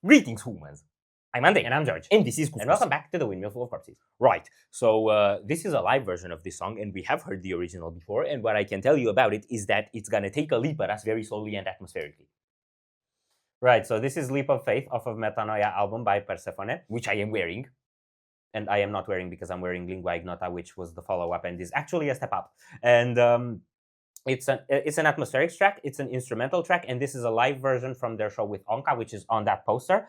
Greetings, humans. I'm Andy. And I'm George. And this is Kufus. And welcome back to the Windmill Full of Corpses. Right. So this is a live version of this song, and we have heard the original before. And what I can tell you about it is that it's gonna take a leap at us very slowly and atmospherically. Right, so this is Leap of Faith off of Metanoia album by Persefone, which I am wearing. And I am not wearing because I'm wearing Lingua Ignota, which was the follow-up and is actually a step up. And it's an atmospheric track, it's an instrumental track, and this is a live version from their show with ONCA, which is on that poster,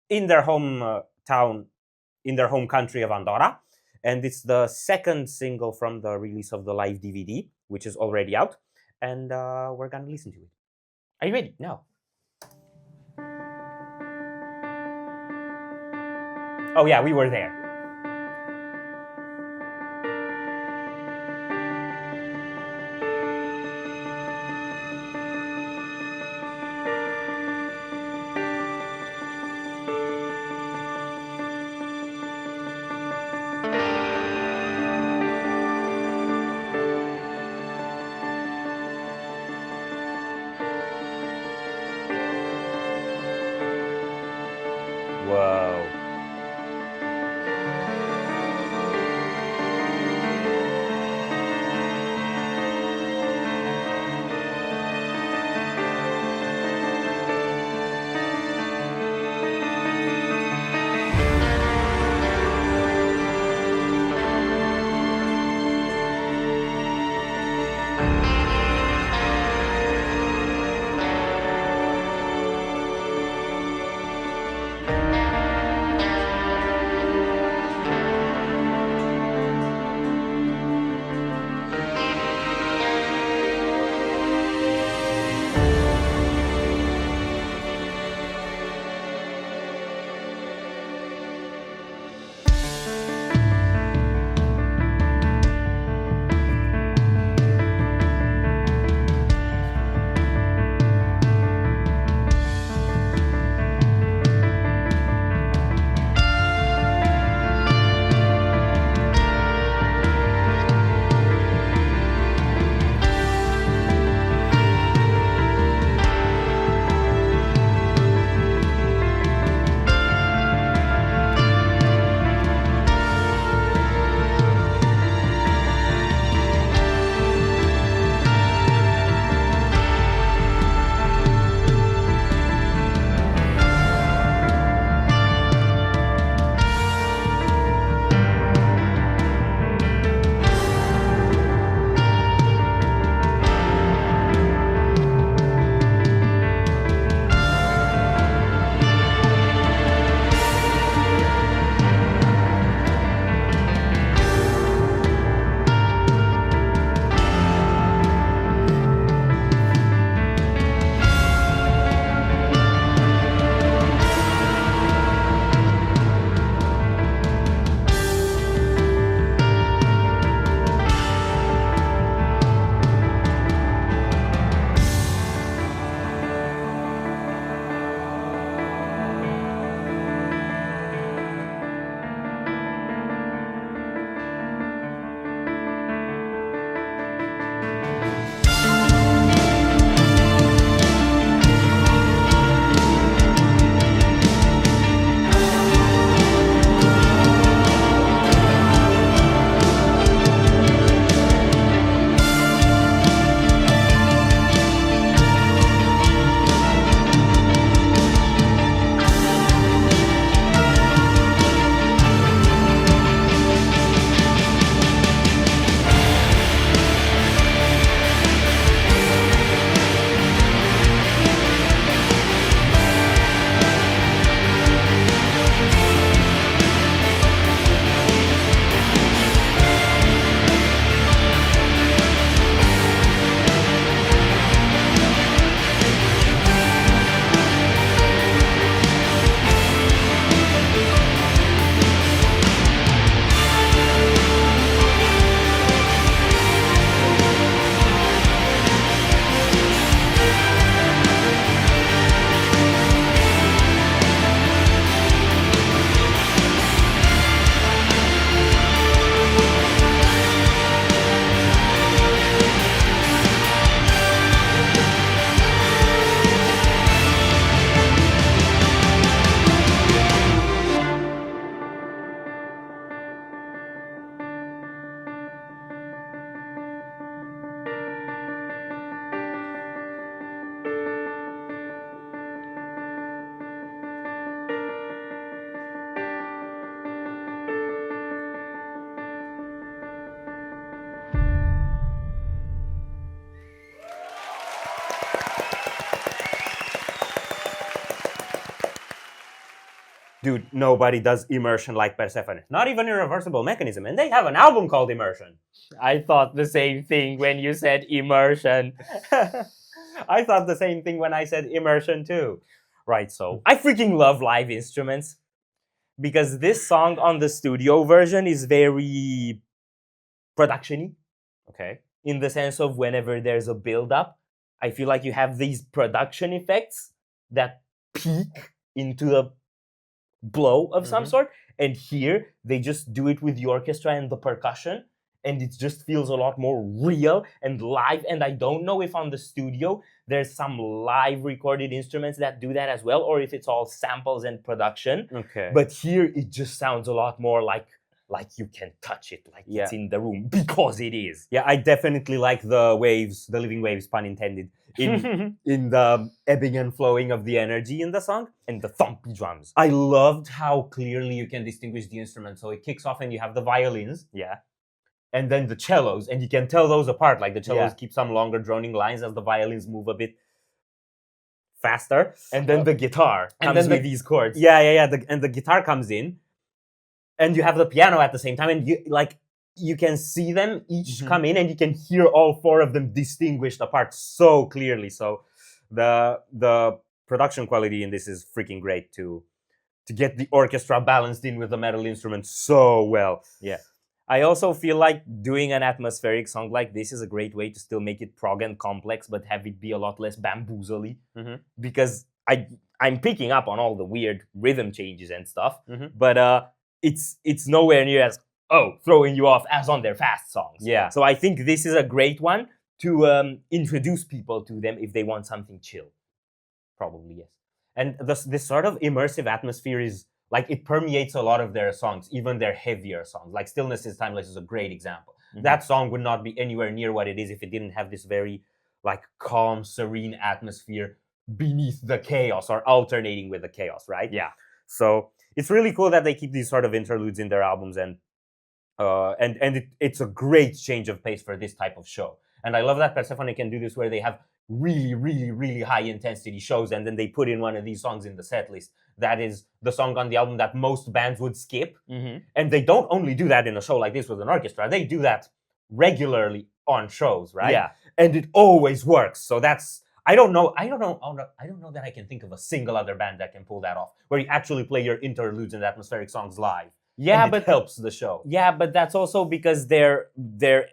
in their home town, in their home country of Andorra. And it's the second single from the release of the live DVD, which is already out. And we're gonna listen to it. Are you ready? No. Oh yeah, we were there. Whoa. Dude, nobody does immersion like Persefone. Not even Irreversible Mechanism, and they have an album called Immersion. I thought the same thing when you said immersion. I thought the same thing when I said immersion too. Right, so I freaking love live instruments because this song on the studio version is very production-y. Okay. In the sense of whenever there's a build-up, I feel like you have these production effects that peak into a blow of some sort. And here, they just do it with the orchestra and the percussion. And it just feels a lot more real and live. And I don't know if on the studio, there's some live recorded instruments that do that as well, or if it's all samples and production. Okay. But here, it just sounds a lot more like you can touch it, like it's in the room, because it is. Yeah, I definitely like the waves, the living waves, pun intended, in the ebbing and flowing of the energy in the song. And the thumpy drums. I loved how clearly you can distinguish the instruments. So it kicks off and you have the violins. Yeah. And then the cellos, and you can tell those apart. Like the cellos keep some longer droning lines as the violins move a bit faster. And then the guitar comes with these chords. Yeah. And the guitar comes in. And you have the piano at the same time, and you can see them each come in, and you can hear all four of them distinguished apart so clearly. So the production quality in this is freaking great to get the orchestra balanced in with the metal instruments so well. Yeah. I also feel like doing an atmospheric song like this is a great way to still make it prog and complex, but have it be a lot less bamboozly. Because I'm picking up on all the weird rhythm changes and stuff, but it's nowhere near as throwing you off as on their fast songs. Yeah. So I think this is a great one to introduce people to them if they want something chill. Probably, yes. And this sort of immersive atmosphere is like it permeates a lot of their songs, even their heavier songs. Like Stillness is Timeless is a great example. That song would not be anywhere near what it is if it didn't have this very like calm, serene atmosphere beneath the chaos or alternating with the chaos, right? Yeah. So it's really cool that they keep these sort of interludes in their albums, and it's a great change of pace for this type of show. And I love that Persefone can do this where they have really, really, really high intensity shows, and then they put in one of these songs in the set list. That is the song on the album that most bands would skip. And they don't only do that in a show like this with an orchestra. They do that regularly on shows, right? Yeah. And it always works. So that's I don't know that I can think of a single other band that can pull that off, where you actually play your interludes and atmospheric songs live. Yeah, but it helps the show. Yeah, but that's also because their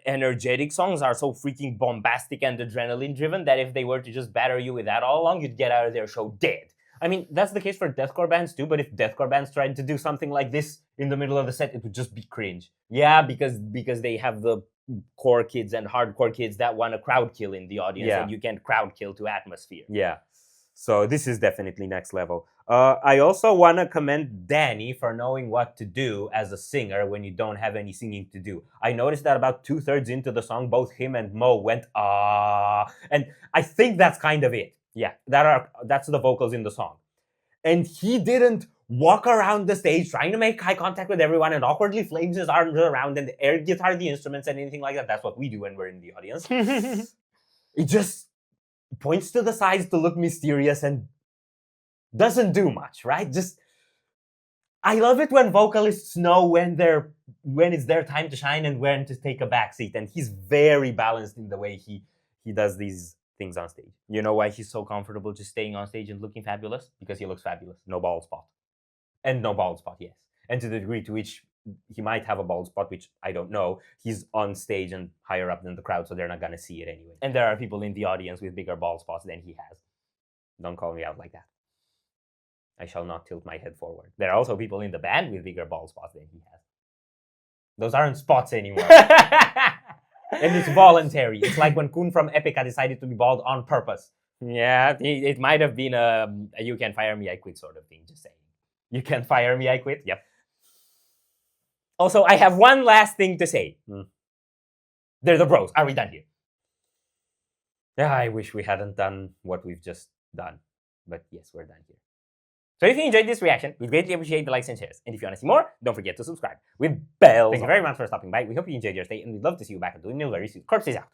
energetic songs are so freaking bombastic and adrenaline driven that if they were to just batter you with that all along, you'd get out of their show dead. I mean, that's the case for deathcore bands too, but if deathcore bands tried to do something like this in the middle of the set, it would just be cringe. Yeah, because they have the core kids and hardcore kids that want to crowd kill in the audience, and you can't crowd kill to atmosphere. Yeah. So this is definitely next level. I also want to commend Danny for knowing what to do as a singer when you don't have any singing to do. I noticed that about 2/3 into the song, both him and Mo went, ah. And I think that's kind of it. Yeah, that's the vocals in the song. And he didn't walk around the stage trying to make eye contact with everyone and awkwardly flames his arms around and air guitar the instruments and anything like that. That's what we do when we're in the audience. It just points to the sides to look mysterious and doesn't do much, right? I love it when vocalists know when it's their time to shine and when to take a back seat. And he's very balanced in the way he does these things on stage. You know why he's so comfortable just staying on stage and looking fabulous? Because he looks fabulous. No bald spot. And no bald spot, yes. And to the degree to which he might have a bald spot, which I don't know, he's on stage and higher up than the crowd, so they're not going to see it anyway. And there are people in the audience with bigger bald spots than he has. Don't call me out like that. I shall not tilt my head forward. There are also people in the band with bigger bald spots than he has. Those aren't spots anymore. And it's voluntary. It's like when Kun from Epica decided to be bald on purpose. Yeah, it might have been a you can fire me, I quit sort of thing, just saying. You can fire me, I quit? Yep. Also, I have one last thing to say. They're the bros. Are we done here? Yeah, I wish we hadn't done what we've just done. But yes, we're done here. So if you enjoyed this reaction, we'd greatly appreciate the likes and shares. And if you want to see more, don't forget to subscribe with bells. Thank you very much for stopping by. We hope you enjoyed your stay, and we'd love to see you back at the Windmill very soon. Corpse is out.